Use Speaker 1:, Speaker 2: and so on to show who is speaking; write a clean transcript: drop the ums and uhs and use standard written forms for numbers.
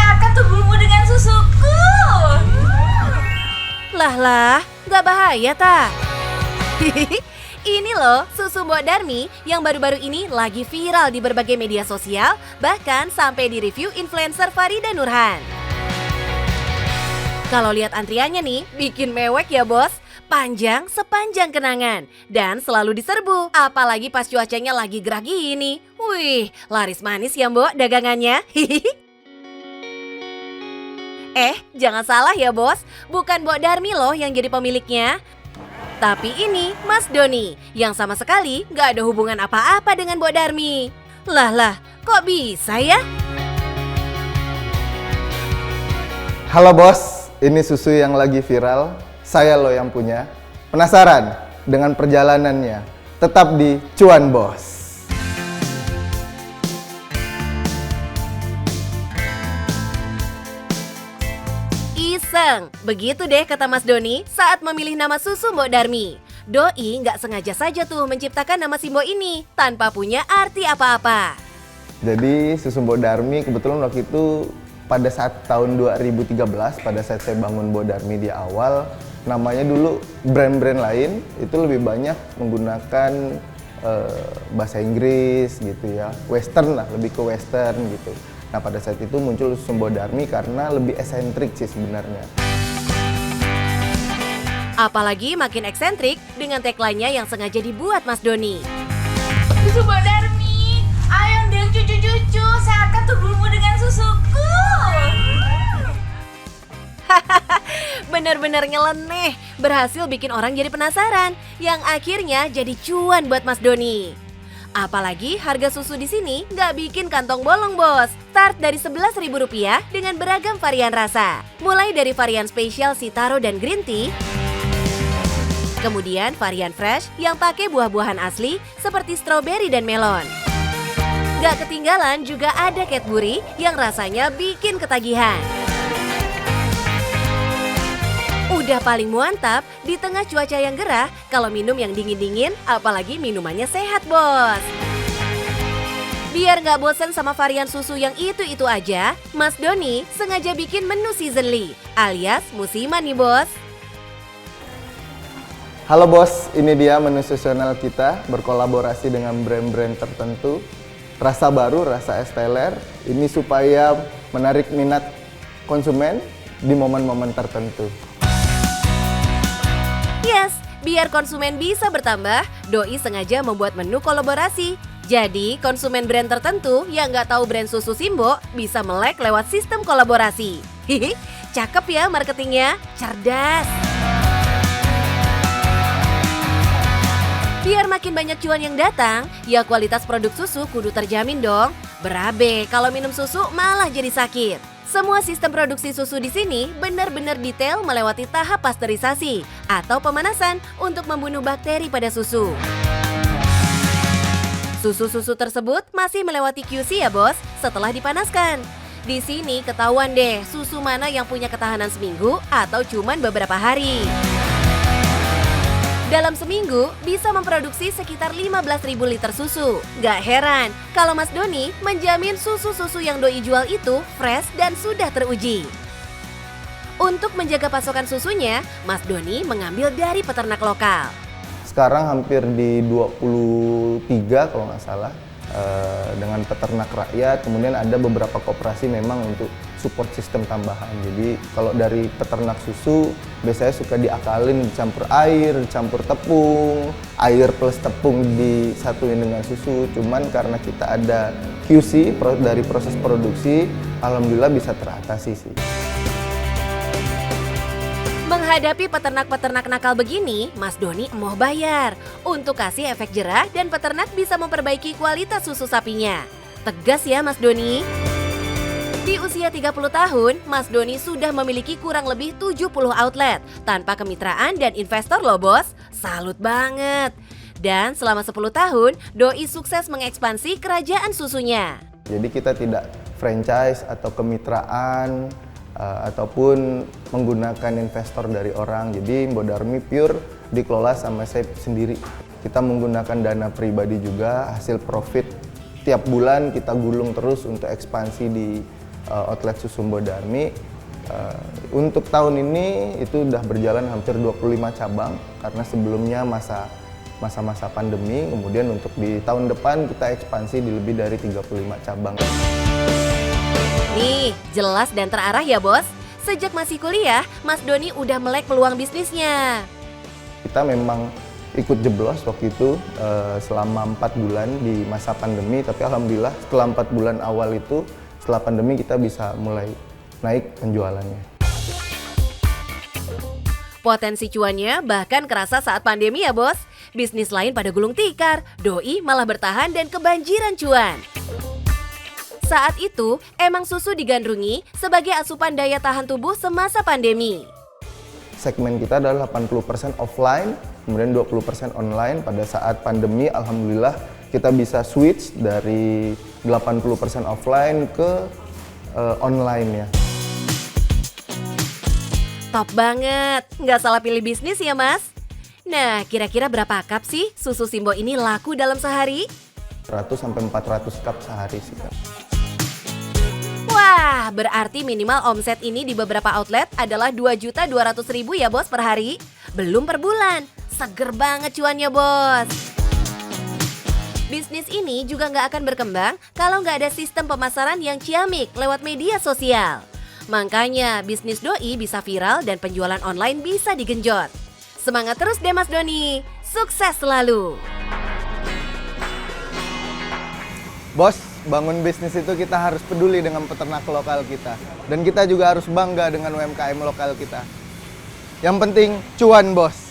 Speaker 1: seakan tubuhmu dengan susuku.
Speaker 2: Lah, nggak bahaya ta? Ini loh susu Mbok Darmi yang baru-baru ini lagi viral di berbagai media sosial, bahkan sampai di review influencer Farida Nurhan. Kalau lihat antriannya nih, bikin mewek ya bos. Panjang sepanjang kenangan dan selalu diserbu, apalagi pas cuacanya lagi gerah gini. Wih, laris manis ya Mbok dagangannya. Jangan salah ya bos, bukan Mbok Darmi loh yang jadi pemiliknya. Tapi ini Mas Doni yang sama sekali gak ada hubungan apa-apa dengan Mbok Darmi. Lah, kok bisa ya?
Speaker 3: Halo bos, ini susu yang lagi viral, saya loh yang punya. Penasaran dengan perjalanannya? Tetap di Cuan Bos.
Speaker 2: Iseng, begitu deh kata Mas Doni saat memilih nama susu Mbok Darmi. Doi nggak sengaja saja tuh menciptakan nama si Mbok ini tanpa punya arti apa-apa.
Speaker 3: Jadi susu Mbok Darmi kebetulan waktu itu pada saat tahun 2013 pada saat saya bangun Mbok Darmi di awal, namanya dulu brand-brand lain itu lebih banyak menggunakan bahasa Inggris gitu ya, western lah, lebih ke western gitu. Nah pada saat itu muncul susu Mbok Darmi karena lebih esentrik sih sebenarnya.
Speaker 2: Apalagi makin eksentrik dengan tagline-nya yang sengaja dibuat Mas Doni.
Speaker 1: Susu Mbok Darmi, ayo dong cucu-cucu, seakan tubuhmu dengan susuku.
Speaker 2: Bener-bener nyeleneh, berhasil bikin orang jadi penasaran, yang akhirnya jadi cuan buat Mas Doni. Apalagi harga susu di sini nggak bikin kantong bolong bos. Start dari Rp11.000 dengan beragam varian rasa. Mulai dari varian spesial Citaro dan Green Tea, kemudian varian fresh yang pakai buah-buahan asli seperti stroberi dan melon. Gak ketinggalan juga ada Cadbury yang rasanya bikin ketagihan. Udah paling muantap di tengah cuaca yang gerah, kalau minum yang dingin-dingin, apalagi minumannya sehat bos. Biar gak bosan sama varian susu yang itu-itu aja, Mas Doni sengaja bikin menu seasonally, alias musiman nih bos.
Speaker 3: Halo bos, ini dia menu seasonal kita berkolaborasi dengan brand-brand tertentu. Rasa baru, rasa es teler, ini supaya menarik minat konsumen di momen-momen tertentu.
Speaker 2: Yes, biar konsumen bisa bertambah, Doi sengaja membuat menu kolaborasi. Jadi, konsumen brand tertentu yang nggak tahu brand susu Simbo bisa melek lewat sistem kolaborasi. Hihi, cakep ya marketingnya, cerdas. Biar makin banyak cuan yang datang, ya kualitas produk susu kudu terjamin dong. Berabe, kalau minum susu malah jadi sakit. Semua sistem produksi susu di sini benar-benar detail melewati tahap pasteurisasi atau pemanasan untuk membunuh bakteri pada susu. Susu-susu tersebut masih melewati QC ya bos, setelah dipanaskan. Di sini ketahuan deh susu mana yang punya ketahanan seminggu atau cuman beberapa hari. Dalam seminggu bisa memproduksi sekitar 15.000 liter susu. Gak heran kalau Mas Doni menjamin susu-susu yang Doi jual itu fresh dan sudah teruji. Untuk menjaga pasokan susunya, Mas Doni mengambil dari peternak lokal.
Speaker 3: Sekarang hampir di 23 kalau nggak salah dengan peternak rakyat, kemudian ada beberapa koperasi memang untuk support sistem tambahan. Jadi kalau dari peternak susu biasanya suka diakalin dicampur air, dicampur tepung, air plus tepung disatuin dengan susu. Cuman karena kita ada QC dari proses produksi, alhamdulillah bisa teratasi sih.
Speaker 2: Menghadapi peternak-peternak nakal begini, Mas Doni emoh bayar untuk kasih efek jerah dan peternak bisa memperbaiki kualitas susu sapinya. Tegas ya Mas Doni. Di usia 30 tahun, Mas Doni sudah memiliki kurang lebih 70 outlet tanpa kemitraan dan investor loh bos. Salut banget. Dan selama 10 tahun, Doi sukses mengekspansi kerajaan susunya.
Speaker 3: Jadi kita tidak franchise atau kemitraan ataupun menggunakan investor dari orang. Jadi Mbok Darmi pure dikelola sama saya sendiri. Kita menggunakan dana pribadi juga, hasil profit tiap bulan kita gulung terus untuk ekspansi di outlet susu Mbok Darmi. Untuk tahun ini itu udah berjalan hampir 25 cabang karena sebelumnya masa-masa pandemi, kemudian untuk di tahun depan kita ekspansi di lebih dari 35 cabang.
Speaker 2: Nih, jelas dan terarah ya bos. Sejak masih kuliah, Mas Doni udah melek peluang bisnisnya.
Speaker 3: Kita memang ikut jeblos waktu itu selama 4 bulan di masa pandemi, tapi alhamdulillah setelah 4 bulan awal itu, setelah pandemi kita bisa mulai naik penjualannya.
Speaker 2: Potensi cuannya bahkan kerasa saat pandemi ya bos. Bisnis lain pada gulung tikar, doi malah bertahan dan kebanjiran cuan. Saat itu, emang susu digandrungi sebagai asupan daya tahan tubuh semasa pandemi.
Speaker 3: Segmen kita adalah 80% offline, kemudian 20% online. Pada saat pandemi, alhamdulillah kita bisa switch dari 80% offline ke online ya.
Speaker 2: Top banget, nggak salah pilih bisnis ya mas. Nah, kira-kira berapa cup sih susu Simbo ini laku dalam sehari?
Speaker 3: 100-400 cup sehari sih Kak.
Speaker 2: Wah, berarti minimal omset ini di beberapa outlet adalah 2.200.000 ya bos per hari. Belum per bulan, seger banget cuannya bos. Bisnis ini juga nggak akan berkembang kalau nggak ada sistem pemasaran yang ciamik lewat media sosial. Makanya bisnis doi bisa viral dan penjualan online bisa digenjot. Semangat terus deh Mas Doni, sukses selalu.
Speaker 3: Bos, bangun bisnis itu kita harus peduli dengan peternak lokal kita. Dan kita juga harus bangga dengan UMKM lokal kita. Yang penting cuan bos.